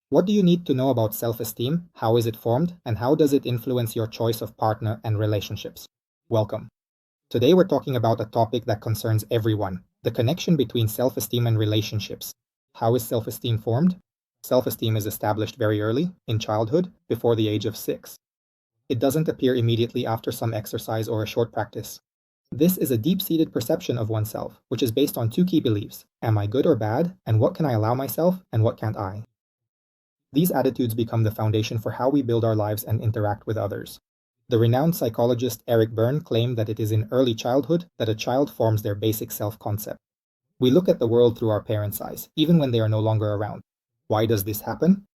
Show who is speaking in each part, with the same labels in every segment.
Speaker 1: What do you need to know about self-esteem? How is it formed? And how does it influence your choice of partner and relationships? Welcome. Today we're talking about a topic that concerns everyone, the connection between self-esteem and relationships. How is self-esteem formed? Self-esteem is established very early, in childhood, before the age of 6. It doesn't appear immediately after some exercise or a short practice. This is a deep-seated perception of oneself, which is based on two key beliefs: am I good or bad, and what can I allow myself, and what can't I? These attitudes become the foundation for how we build our lives and interact with others. The renowned psychologist Eric Berne claimed that it is in early childhood that a child forms their basic self-concept. We look at the world through our parents' eyes, even when they are no longer around. Why does this happen?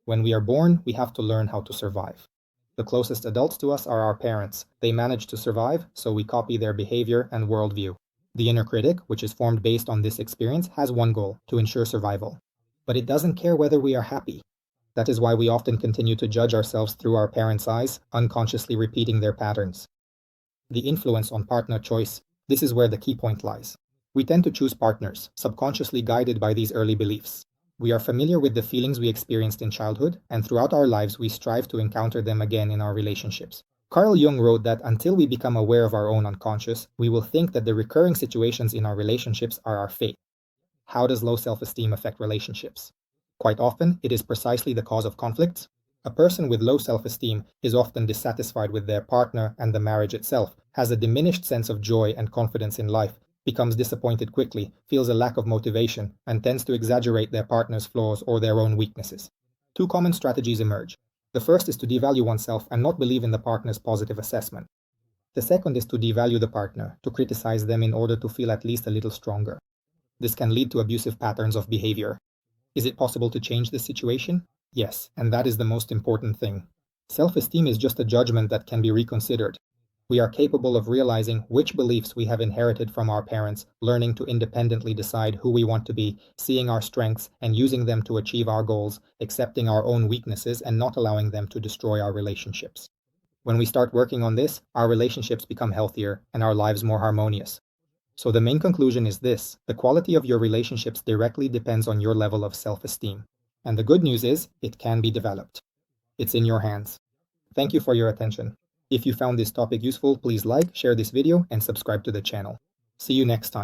Speaker 1: When we are born, we have to learn how to survive. The closest adults to us are our parents. They manage to survive, so we copy their behavior and worldview. The inner critic, which is formed based on this experience, has one goal: to ensure survival. But it doesn't care whether we are happy. That is why we often continue to judge ourselves through our parents' eyes, unconsciously repeating their patterns. The influence on partner choice. This is where the key point lies. We tend to choose partners, subconsciously guided by these early beliefs. We are familiar with the feelings we experienced in childhood, and throughout our lives we strive to encounter them again in our relationships. Carl Jung wrote that until we become aware of our own unconscious, we will think that the recurring situations in our relationships are our fate. How does low self-esteem affect relationships? Quite often, it is precisely the cause of conflicts. A person with low self-esteem is often dissatisfied with their partner and the marriage itself, has a diminished sense of joy and confidence in life, becomes disappointed quickly, feels a lack of motivation, and tends to exaggerate their partner's flaws or their own weaknesses. Two common strategies emerge. The first is to devalue oneself and not believe in the partner's positive assessment. The second is to devalue the partner, to criticize them in order to feel at least a little stronger. This can lead to abusive patterns of behavior. Is it possible to change this situation? Yes, and that is the most important thing. Self-esteem is just a judgment that can be reconsidered. We are capable of realizing which beliefs we have inherited from our parents, learning to independently decide who we want to be, seeing our strengths and using them to achieve our goals, accepting our own weaknesses and not allowing them to destroy our relationships. When we start working on this, our relationships become healthier and our lives more harmonious. So the main conclusion is this: the quality of your relationships directly depends on your level of self-esteem. And the good news is, it can be developed. It's in your hands. Thank you for your attention. If you found this topic useful, please like, share this video, and subscribe to the channel. See you next time.